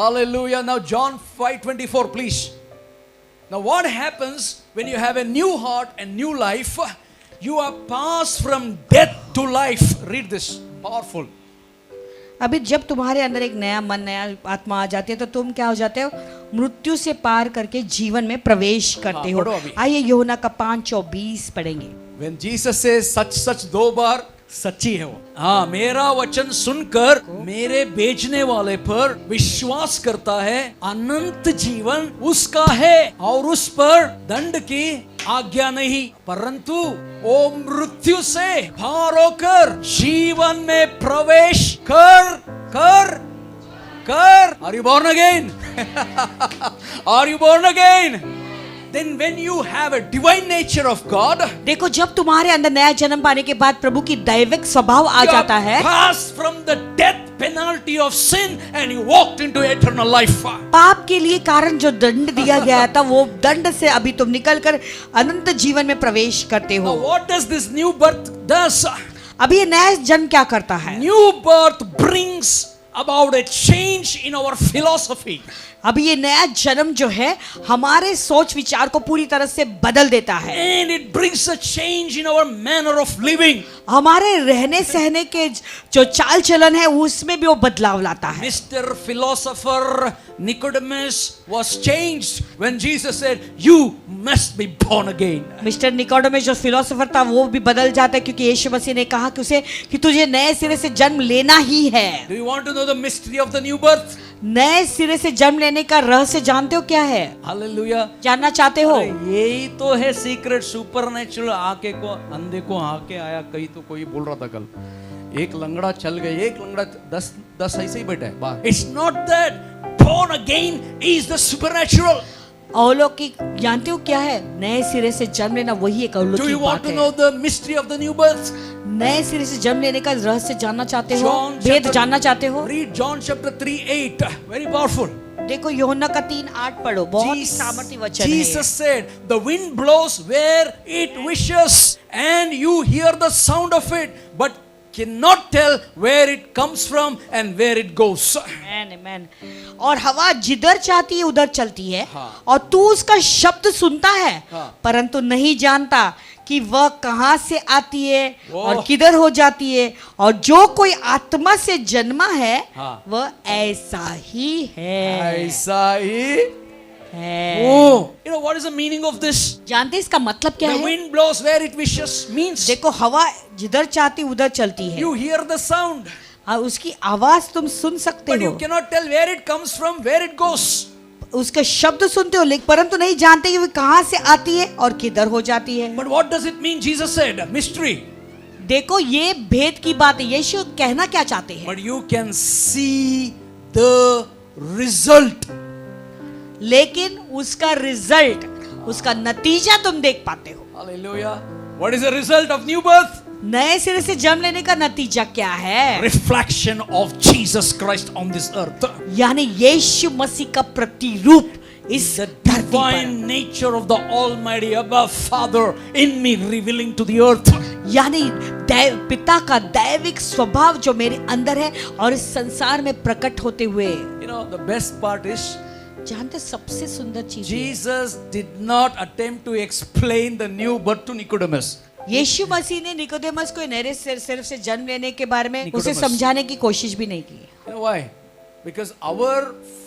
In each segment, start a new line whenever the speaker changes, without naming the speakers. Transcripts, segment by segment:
Hallelujah. Now John 5:24, please. Now what happens when you have a new heart and new life? You are passed from death to life. Read this. Powerful.
अभी जब तुम्हारे अंदर एक नया मन नया आत्मा आ जाती है तो तुम क्या हो जाते हो, मृत्यु से पार करके जीवन में प्रवेश करते हो।
पढ़ो अभी।
आइए यूहन्ना का 5:24 पढ़ेंगे।
When Jesus says सच 2 बार, सच्ची है वो। हाँ, मेरा वचन सुनकर मेरे भेजने वाले पर विश्वास करता है, अनंत जीवन उसका है और उस पर दंड की आज्ञा नहीं, परंतु वो मृत्यु से पार होकर जीवन में प्रवेश कर। Are you born again? Are you born again? Then when you have a divine nature of God,
देखो जब तुम्हारे अंदर नया जन्म पाने के बाद प्रभु की दैविक स्वभाव आ जाता है,
passed from the death penalty of sin and you walked into eternal life.
पाप के लिए कारण जो दंड दिया गया था वो दंड से अभी तुम निकलकर अनंत जीवन में प्रवेश करते
Now
हो।
what does this new birth does?
अभी ये नया जन्म क्या करता है?
New birth brings about a change in our philosophy.
अभी ये नया जन्म जो है हमारे सोच विचार को पूरी तरह से बदल देता है,
And it brings a change in our manner of living.
हमारे रहने सहने के जो चाल चलन है उसमें भी वो बदलाव लाता है।
Mr. Philosopher Nicodemus was changed when Jesus said, "You must be born again."
Mister Nicodemus जो फिलोसोफर था वो भी बदल जाता है क्योंकि यीशु मसीह ने कहा कि उसे कि तुझे नए सिरे से जन्म लेना ही है।
Do you want to know the mystery of the new birth?
नए सिरे से जन्म लेने का रहस्य जानते हो क्या है?
Hallelujah.
जानना चाहते हो?
अरे यही तो है सीक्रेट, सुपरनेचुरल। आके को अंधे को आके आया, कहीं तो कोई बोल रहा था कल, एक लंगड़ा चल गया, एक लंगड़ा 10 ऐसे ही बैठा है बाहर। It's not that born again is the supernatural.
अलौकिक जानते हो क्या है? नए सिरे से जन्म लेना वही एक
Do you
अलौकिक
want
बात
to
है।
know the mystery of the new birth?
नए सिरे से जन्म लेने का रहस्य जानना चाहते हो?
John
भेद
chapter-
जानना चाहते हो?
Read John chapter 3:8. Very powerful.
देखो यूहन्ना का 3:8 पढ़ो, बहुत ही सामर्थी वचन है।
Jesus said, "The wind blows where it wishes, and you hear the sound of it, but cannot tell where it comes from and where it goes."
Amen. और हवा जिधर चाहती है उधर चलती है,
हाँ।
और तू उसका शब्द सुनता है,
हाँ।
परंतु नहीं जानता कि वह कहाँ से आती है
वो।
और किधर हो जाती है। और जो कोई आत्मा से जन्मा है
हाँ।
वह ऐसा ही है।
ऐसा ही
है।
Oh, you know what is the meaning of this?
जानते इसका मतलब क्या
The
है?
wind blows where it wishes means
देखो हवा जिधर चाहती उधर चलती है,
you hear the sound,
और उसकी आवाज तुम सुन सकते
but
हो,
you cannot tell where it comes from, where it goes.
उसके शब्द सुनते हो लेकिन परंतु नहीं जानते कि वो कहाँ से आती है और किधर हो जाती है।
But what does it mean? Jesus said, mystery.
देखो ये भेद की बात है, यीशु कहना क्या चाहते हैं?
But you can see the result.
लेकिन उसका रिजल्ट, उसका नतीजा तुम देख पाते हो।
Hallelujah. What is the result of new birth?
नए सिरे से जन्म लेने का नतीजा क्या है?
Reflection of Jesus Christ on this earth.
यानी यीशु मसीह का प्रतिरूप इस
The
धरती पर,
divine nature of the Almighty above Father in me revealing to the earth.
यानी पिता का दैविक स्वभाव जो मेरे अंदर है और इस संसार में प्रकट होते हुए।
You know, the best part is
जानते सबसे सुंदर चीज है,
Jesus did not attempt to explain the new birth to Nicodemus.
यीशु मसीह ने निकोदेमस को नए सिरे से जन्म लेने के बारे में उसे
निकोदेमस।
समझाने की कोशिश भी नहीं की।
You know why? Because our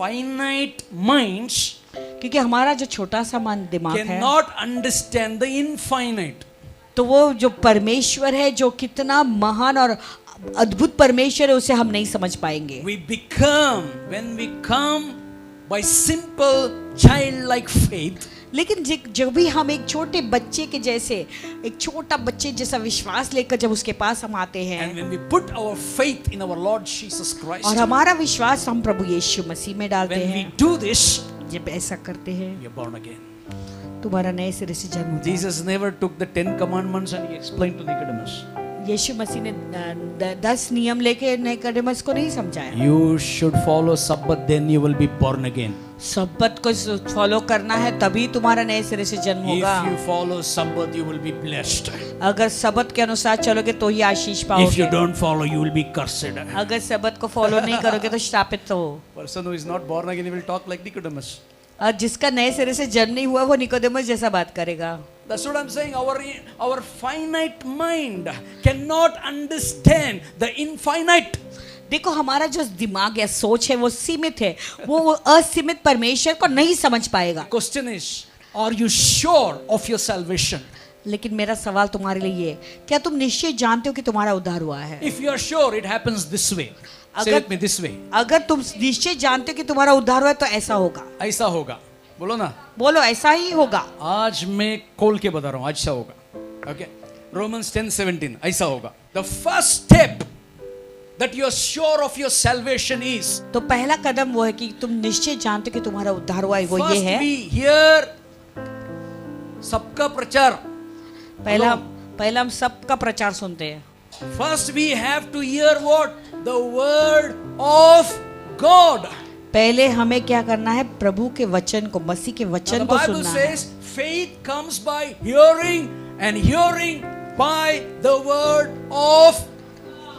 finite minds
क्योंकि हमारा जो छोटा सा मन दिमाग है,
cannot understand the infinite.
तो वो जो परमेश्वर है, जो कितना महान और अद्भुत परमेश्वर है, उसे हम नहीं समझ पाएंगे।
We become, when we come by simple childlike faith,
लेकिन जब भी हम एक छोटे बच्चे के जैसे, एक छोटा बच्चे जैसा विश्वास लेकर जब उसके पास हम आते हैं,
and when we put our faith in our Lord Jesus Christ,
और हमारा विश्वास हम प्रभु यीशु मसीह में डालते
when we
हैं,
do this,
जब ऐसा करते हैं
we are born again.
तुम्हारा नए सिरे से जन्म होता है।
Jesus never took the 10 commandments and he explained to Nicodemus.
यीशु मसीह ने 10 नियम लेके निकोदेमस को नहीं समझाया।
You should follow Sabbath, then you will be born again.
सब्बत को फॉलो करना है तभी तुम्हारा नए सिरे से जन्म होगा।
If you follow Sabbath, you will be blessed.
अगर सब्बत के अनुसार चलोगे तो ही आशीष
If
पाओगे।
you don't follow, you will be cursed.
अगर सब्बत को फॉलो नहीं करोगे तो श्रापित हो।
Person who is not born again, he will talk like Nicodemus.
और जिसका नए सिरे से जन्म नहीं हुआ वो निकोदेमस जैसा बात करेगा।
That's what I'm saying. Our finite mind cannot understand the infinite.
देखो हमारा जो दिमाग या सोच है वो सीमित है, वो असीमित परमेश्वर को नहीं समझ पाएगा।
Question is, are you sure of your salvation?
लेकिन मेरा सवाल तुम्हारे लिए ये, क्या तुम निश्चय जानते हो कि तुम्हारा उद्धार हुआ है?
If you are sure, it happens this way. Say with me, this way.
अगर तुम निश्चय जानते हो कि तुम्हारा उद्धार हुआ है तो ऐसा होगा।
ऐसा होगा, बोलो ना।
बोलो ऐसा ही होगा।
आज मैं खोल के बता रहा हूँ, ऐसा होगा। Okay? Romans 10:17, ऐसा होगा। The first step that you are sure of your salvation is,
तो पहला कदम वो है कि तुम निश्चय जानते हो कि तुम्हारा उद्धार हुआ है, वो ये
first
है।
we hear सबका प्रचार।
पहला हम सबका प्रचार सुनते हैं।
First we have to hear what? The word of God.
पहले हमें क्या करना है? प्रभु के वचन को, मसीह के
Now,
वचन
the
को
Bible
सुनना है।
says faith comes by hearing and hearing by the word of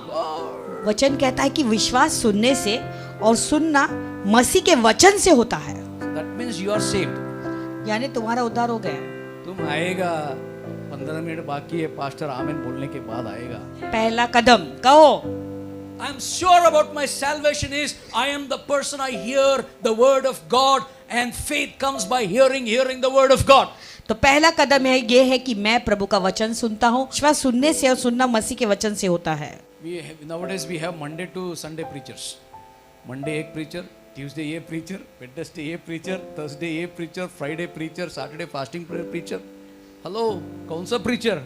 God.
वचन कहता है कि विश्वास सुनने से और सुनना मसीह के वचन से होता है।
That means you are saved.
यानी तुम्हारा उद्धार हो गया है।
तुम आएगा, 15 मिनट बाकी है, पास्टर आमीन बोलने के बाद आएगा।
पहला कदम कहो।
I am sure about my salvation is I am the person, I hear the word of God, and faith comes by hearing the word of God.
तो पहला कदम है ये है कि मैं प्रभु का वचन सुनता हूँ। विश्वास सुनने से और सुनना मसीह के वचन से होता है।
Nowadays we have Monday to Sunday preachers. Monday एक preacher, Tuesday ये preacher, Wednesday ये preacher, Thursday ये preacher, Friday preacher, Saturday fasting prayer preacher. Hello, कौन सा preacher?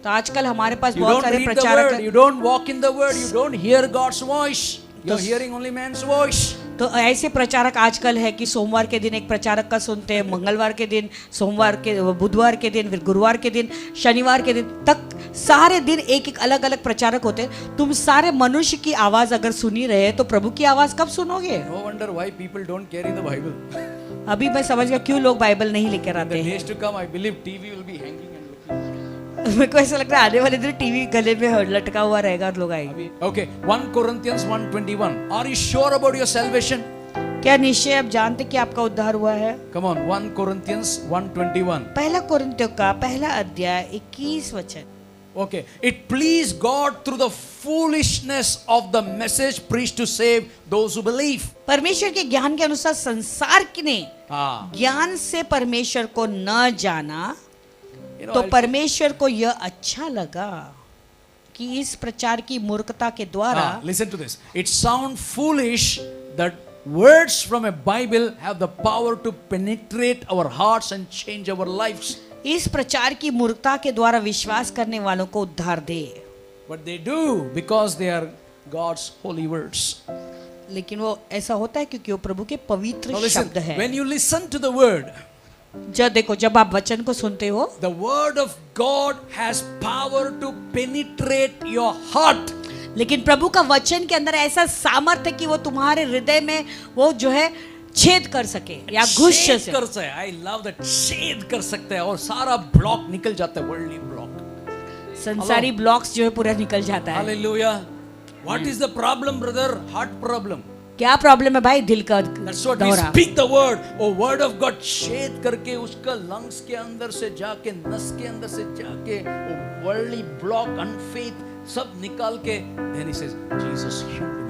तो आजकल हमारे पास
You
बहुत
don't
सारे
read the
प्रचारक
word, you don't walk in the word, you don't hear God's voice. You're hearing only man's voice.
तो ऐसे प्रचारक आजकल है कि सोमवार के दिन एक प्रचारक का सुनते हैं, मंगलवार के दिन, सोमवार के, बुधवार के दिन, फिर गुरुवार के दिन, शनिवार के दिन तक सारे दिन एक एक अलग अलग प्रचारक होते हैं। तुम सारे मनुष्य की आवाज अगर सुनी रहे तो प्रभु की आवाज कब सुनोगे?
No wonder why people don't carry the Bible.
अभी मैं समझ गया क्यों लोग बाइबल नहीं लेकर आते
The
हैं।
days to come, I believe TV will be hanging and looking.
मेरे को ऐसा लग रहा है आने वाले दिन टीवी गले में लटका हुआ रहेगा और लोग आएंगे।
Okay, 1 Corinthians 1:21. Are you sure about your salvation?
क्या निश्चय आप जानते कि आपका उद्धार हुआ है?
Come on, 1 Corinthians 1:21.
पहला कोरिन्थियों का पहला अध्याय 21 वचन।
Okay, it pleased God through the foolishness of the message preached to save those who believe.
परमेश्वर के ज्ञान के अनुसार संसार ने
हाँ,
ज्ञान से परमेश्वर को न जाना,
you know,
तो
I'll-
परमेश्वर को यह अच्छा लगा कि इस प्रचार की मूर्खता के द्वारा
listen to this. It sounds foolish that words from a Bible have the power to penetrate our hearts and change our lives.
इस प्रचार की मूर्खता के द्वारा विश्वास करने वालों को उद्धार दे।
But they do because they are God's holy words.
लेकिन वो ऐसा होता है क्योंकि वो प्रभु के
Now
पवित्र
listen,
शब्द है।
when you listen to the word,
जब देखो, जब आप वचन को सुनते हो,
the word of God has power to penetrate your heart.
लेकिन प्रभु का वचन के अंदर ऐसा सामर्थ्य है कि वो तुम्हारे हृदय में वो जो है छेद कर सके या घुस
छेद
सके।
कर सकते हैं। I love that, छेद कर सकते हैं और सारा ब्लॉक निकल जाता है, वर्ल्डली ब्लॉक,
संसारी ब्लॉक्स जो है पूरा निकल जाता है।
Hallelujah. What is the problem, brother? Heart problem.
क्या प्रॉब्लम है भाई? दिल का
That's what we
दौरा।
speak the word. Oh, word of God छेद करके उसका लंग्स के अंदर से जाके, नस के अंदर से जाके, वो वर्ल्डली ब्लॉक, अनफेथ सब निकाल के, then he says, Jesus healed me.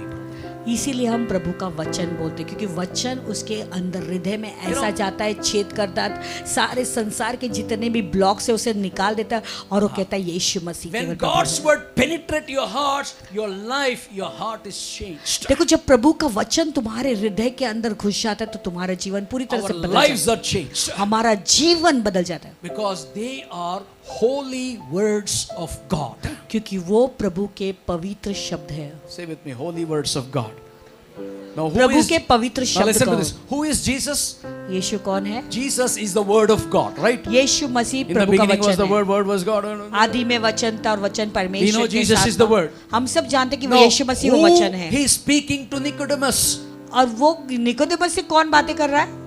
इसीलिए हम प्रभु का वचन बोलते हैं, क्योंकि वचन उसके अंदर हृदय में ऐसा जाता है, छेद करता है, सारे संसार के जितने भी ब्लॉक से उसे निकाल देता है और वो कहता है यीशु मसीह
When
केवल
God's word penetrate your hearts, your life, your heart is changed.
देखो, जब प्रभु का वचन तुम्हारे हृदय के अंदर घुस जाता है तो तुम्हारा जीवन पूरी तरह
Our
से बदल
lives
जाता
are changed
है। हमारा जीवन बदल जाता है
because they are holy words of God.
क्योंकि वो प्रभु के पवित्र शब्द है।
Say with me, holy words of God. Now, who
Prabhu
is-
के पवित्र
Now
शब्द
listen to
कहो।
this. Who is Jesus?
यीशु कौन है?
Jesus is the Word of God, right?
Yeshu Masih
In the
प्रभु का
beginning was the
वचन है।
Word, Word was God.
आदि में वचन था और वचन
We know
परमेश्वर के
Jesus
साथ
is the
था।
Word.
हम सब जानते कि वो
Now,
यीशु मसीह वो
who
वचन है।
he is speaking to Nicodemus?
और वो निकोदेमस से कौन बातें कर रहा है?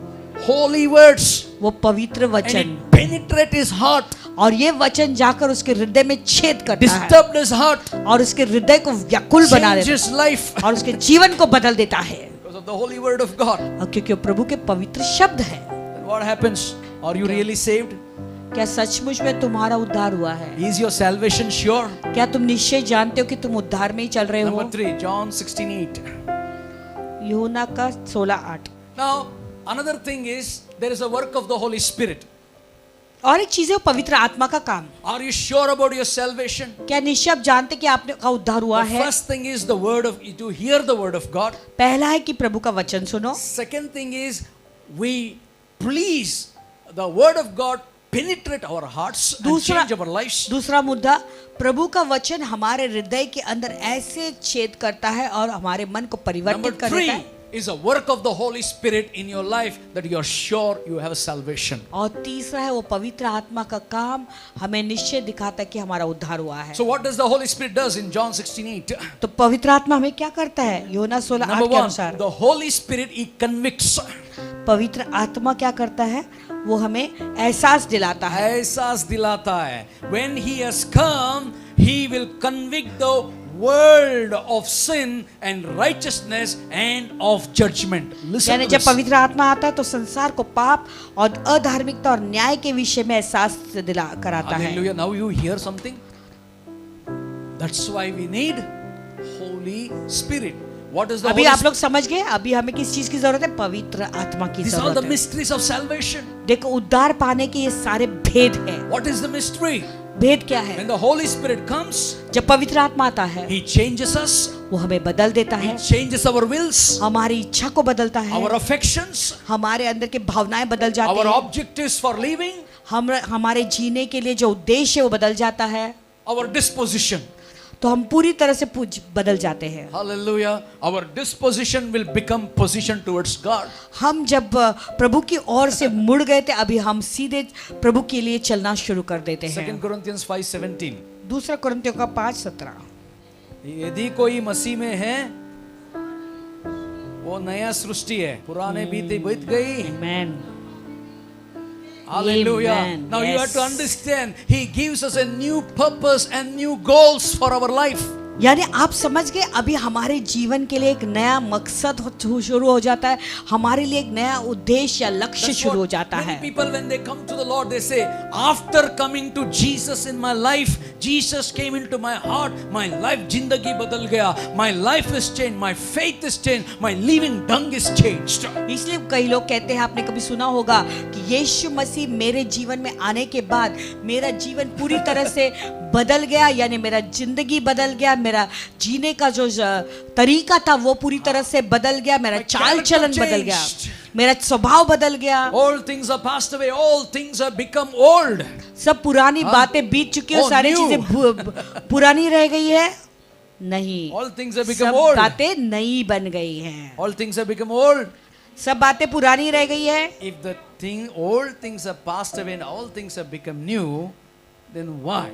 Holy words.
वो पवित्र
And
वचन,
it penetrate his heart,
और ये वचन जाकर उसके हृदय में छेद करता है
disturbed his heart,
और उसके हृदय को व्याकुल बना
changed
देता
his life
है और उसके जीवन को बदल देता है,
because of the Holy Word of God.
और क्योंकि वो प्रभु के पवित्र शब्द है।
Then what happens? Are you really saved?
क्या सचमुच में तुम्हारा उद्धार हुआ है?
Is your salvation sure?
क्या तुम निश्चय जानते हो कि तुम उद्धार में ही चल रहे हो?
Number 3, John 16:8.
यूहन्ना का 16:8।
Now, another thing is there is a work of the Holy Spirit.
और एक चीज है वो पवित्र आत्मा का काम।
Are you sure about your salvation?
क्या निश्चय आप जानते कि आपने का उद्धार हुआ
The
है?
first thing is the word of to hear the word of God.
पहला है कि प्रभु का वचन सुनो।
Second thing is we please the word of God penetrate our hearts and
दूसरा
change our lives.
दूसरा मुद्दा, प्रभु का वचन हमारे हृदय के अंदर ऐसे छेद करता है और हमारे मन को
Number
परिवर्तित कर
3
देता है।
is a work of the Holy Spirit in your life that you are sure you have salvation.
और तीसरा है वो पवित्र आत्मा का काम हमें निश्चय दिखाता है कि हमारा उद्धार हुआ है।
So what does the Holy Spirit does in John 16:8?
तो पवित्र आत्मा हमें क्या करता है? यूहन्ना 16:8
Number
के
1,
अनुसार
the Holy Spirit he convicts.
पवित्र आत्मा क्या करता है? वो हमें एहसास दिलाता है।
एहसास दिलाता है। When he has come, he will convict the world of sin and righteousness and of judgment. Listen
यानी
to
जब
this.
पवित्र आत्मा आता है तो संसार को पाप और अधार्मिकता और न्याय के विषय में एहसास दिला कराता है।
Hallelujah. Now you hear something? That's why we need Holy Spirit. What is the
अभी
Holy
आप लोग समझ गए? अभी हमें किस चीज की जरूरत है? पवित्र आत्मा की
These are the
जरूरत है।
mysteries of salvation.
देखो, उद्धार पाने के ये सारे भेद है।
What is the mystery?
भेद क्या है?
When the Holy Spirit comes,
जब पवित्र आत्मा आता है
he changes us,
वो हमें बदल देता
he
है,
changes our wills,
हमारी इच्छा को बदलता है,
our affections,
हमारे अंदर के भावनाएं बदल जाती
our
हैं,
objectives for living,
हमारे जीने के लिए जो उद्देश्य है वो बदल जाता है,
our disposition.
तो हम पूरी तरह से बदल जाते हैं।
Hallelujah. Our disposition will become position towards God.
हम जब प्रभु की ओर से मुड़ गए थे, अभी हम सीधे प्रभु के लिए चलना शुरू कर देते
2
हैं।
Corinthians 5:17.
दूसरा कुरिन्थियों का 5:17।
यदि कोई मसीह में है वो नया सृष्टि है, पुराने बीते बीत गई।
आमेन।
Hallelujah.
Amen.
Now you have
Yes.
to understand, he gives us a new purpose and new goals for our life.
यानी आप समझ गए, अभी हमारे जीवन के लिए एक नया मकसद शुरू हो जाता है, हमारे लिए एक नया उद्देश्य या लक्ष्य
That's
शुरू हो
what
जाता
many
है।
people when they come to the Lord they say, after coming to Jesus in my life, Jesus came into my heart, my life जिंदगी बदल गया, my life is changed, my faith is changed, my living ढंग is changed.
इसलिए कई लोग कहते हैं, आपने कभी सुना होगा कि यीशु मसीह मेरे जीवन में आने के बाद मेरा जीवन पूरी तरह से बदल गया, यानी मेरा जिंदगी बदल गया, मेरा जीने का जो तरीका था वो पूरी तरह से बदल गया, मेरा चाल चलन बदल गया, मेरा स्वभाव बदल गया।
All things are passed away, all things have become old.
सब पुरानी बातें बीत चुकी है,
Oh,
सारी
new.
चीजें पुरानी रह गई है। नहीं,
All things have become
सब
old.
बातें नई बन गई हैं।
All things have become old.
सब बातें पुरानी रह गई है।
If the old things have passed away and all things have become new, then why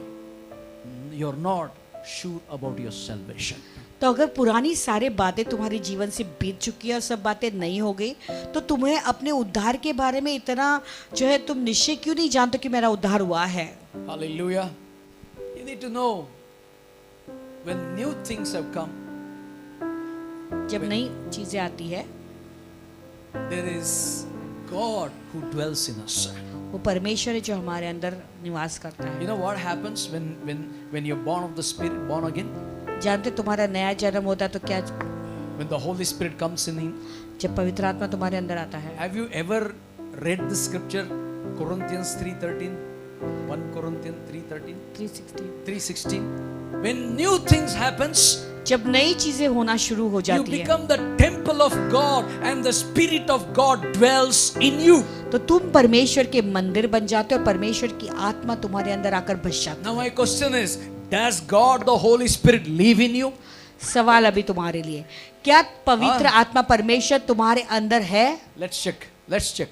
you're not sure about your salvation?
तो अगर पुरानी सारे बातें तुम्हारे जीवन से बीत चुकी है और सब बातें नई हो गई, तो तुम्हें अपने उद्धार के बारे में इतना जो है तुम निश्चय क्यों नहीं जानते कि मेरा उद्धार हुआ है?
Hallelujah. You need to know when new things have come,
जब नई चीजें आती है,
there is God who dwells in us.
वो परमेश्वर है जो हमारे अंदर निवास करता है।
You know what happens when you're born of the Spirit, born again?
जानते तुम्हारा नया जन्म होता है तो क्या,
When the Holy Spirit comes in.
जब पवित्र आत्मा तुम्हारे अंदर आता है।
Have you ever read the scripture Corinthians 3:13? 1 Corinthians 3:13?
360
3:16? When new things happens,
जब नई चीजें होना शुरू हो
you
जाती है,
become the temple of God and the Spirit of God dwells in you.
तो तुम परमेश्वर के मंदिर बन जाते हो और परमेश्वर की आत्मा तुम्हारे अंदर आकर बस जाती
Now my question is, does God the Holy Spirit live in you?
है। सवाल अभी तुम्हारे लिए, क्या पवित्र आत्मा परमेश्वर तुम्हारे अंदर है?
Let's check.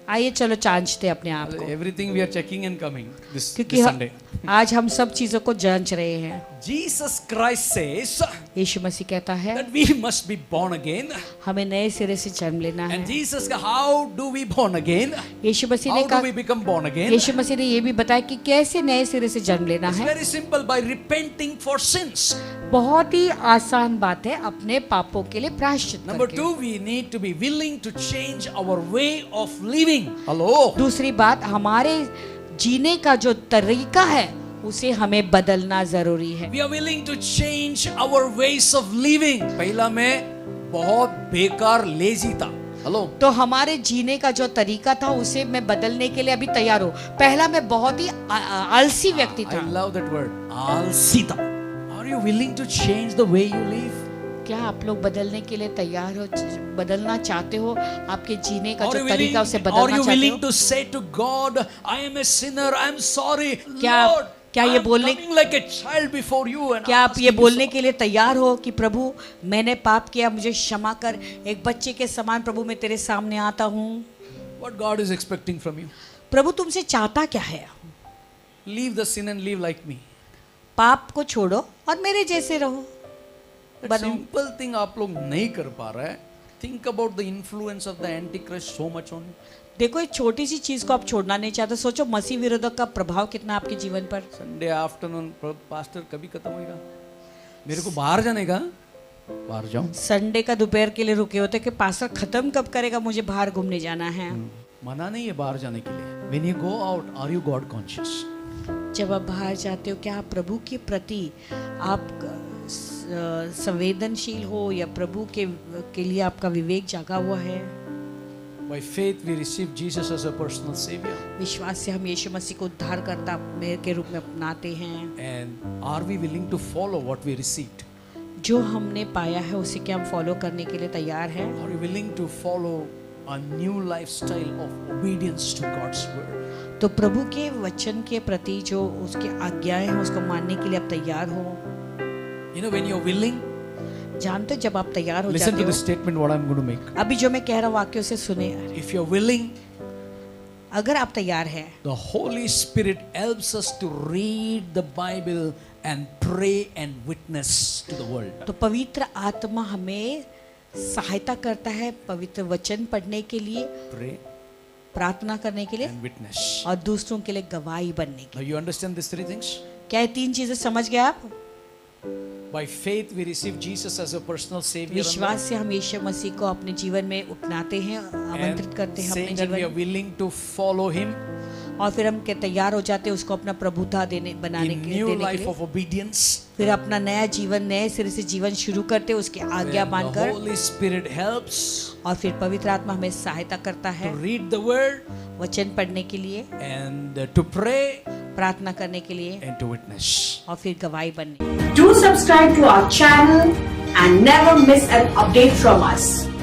आइए चलो जांचते अपने आप को,
Everything we are checking and coming this
क्योंकि
Sunday.
आज हम सब चीजों को जांच रहे हैं।
Jesus Christ says
यीशु मसीह कहता है
that we must be born again.
हमें नए सिरे से जन्म लेना है।
And Jesus, how do we born again?
यीशु मसीह ने
How do we
कहा,
become born again?
यीशु मसीह ने ये भी बताया कि कैसे नए सिरे से जन्म लेना
It's
है।
very simple, by repenting for sins.
बहुत ही आसान बात है, अपने पापों के लिए प्रायश्चित
Number
करके।
2, we need to be willing to change our way of living. Hello.
दूसरी बात, हमारे जीने का जो तरीका है उसे हमें बदलना जरूरी है।
We are willing to change our ways of living. पहला मैं बहुत बेकार लेजी था। हेलो।
तो हमारे जीने का जो तरीका था उसे मैं बदलने के लिए अभी तैयार हूँ। पहला मैं बहुत ही आलसी व्यक्ति
I
था।
love that word. आलसी था। Are you willing to change the way you live?
क्या आप लोग बदलने के लिए तैयार हो? बदलना चाहते हो? आपके जीने का
Are
जो
you
तरीका
willing,
उसे
are
बदलना
you
चाहते
willing
हो?
to say to God, I am a sinner, I am sorry,
क्या
Lord,
क्या ये
I'm
बोलने
coming like a child before you and
क्या आप
asking
ये
you
बोलने
so-
के लिए तैयार हो कि प्रभु मैंने पाप किया, मुझे क्षमा कर, एक बच्चे के समान प्रभु मैं तेरे सामने आता हूँ।
What God is expecting from you?
प्रभु तुमसे चाहता क्या है?
Leave the sin and live like me.
पाप को छोड़ो और मेरे जैसे रहो।
That
बनो।
simple thing आप लोग नहीं कर पा रहे हैं. Think about the influence of the Antichrist so much on you.
देखो, एक छोटी सी चीज को आप छोड़ना नहीं चाहते, सोचो मसीह विरोधक का प्रभाव कितना आपके जीवन पर।
संडे आफ्टरनून पास्टर कभी खत्म होएगा? मेरे को बाहर जाने का, बाहर जाऊं।
संडे का दोपहर के लिए रुके होते कि पास्टर खत्म कब करेगा, मुझे बाहर घूमने जाना है।
मना नहीं है बाहर जाने के लिए। When you go out, are you God conscious?
जब आप बाहर जाते हो, क्या आप प्रभु के प्रति आप संवेदनशील हो या प्रभु के लिए आपका विवेक जागा हुआ है?
By faith we receive Jesus as a personal savior.
विश्वास से हम यीशु मसीह को उद्धारकर्ता के रूप में अपनाते हैं।
And are we willing to follow what we received?
जो हमने पाया है उसे क्या हम फॉलो करने के लिए तैयार हैं?
Are you willing to follow a new lifestyle of obedience to God's word?
तो प्रभु के वचन के प्रति जो उसकी आज्ञाएं हैं उसको मानने के लिए आप तैयार हो।
You know, when you're willing,
जानते हो, जब आप तैयार हो
listen
जाते
to the
हो,
statement what I'm going to make.
अभी जो मैं कह रहा हूँ वाक्यों से सुने।
If you're willing,
अगर आप तैयार हैं,
the Holy Spirit helps us to read the Bible and pray and witness to the world.
तो पवित्र आत्मा हमें सहायता करता है पवित्र वचन पढ़ने के लिए,
Pray
प्रार्थना करने के लिए
and witness.
और दूसरों के लिए गवाही बनने के
Now you understand these three things?
लिए। क्या ये तीन चीजें समझ गए आप?
By faith we receive Jesus as a personal savior.
विश्वास से हम यीशु मसीह को अपने जीवन में अपनाते हैं, आमंत्रित करते हैं अपने
saying that we are
जीवन,
willing to follow him
और फिर हम के तैयार हो जाते हैं उसको अपना प्रभुता बनाने
in
के
new
देने के
life
लिए।
of obedience.
फिर अपना नया जीवन नए सिरे से जीवन शुरू करते हैं उसकी आज्ञा
When the
मानकर,
Holy Spirit helps
और फिर पवित्र आत्मा हमें सहायता करता
to
है
read the word
वचन पढ़ने के लिए,
and to pray
प्रार्थना करने के लिए
and to witness.
और फिर गवाही बनने।
Do subscribe to our channel and never miss an update from us.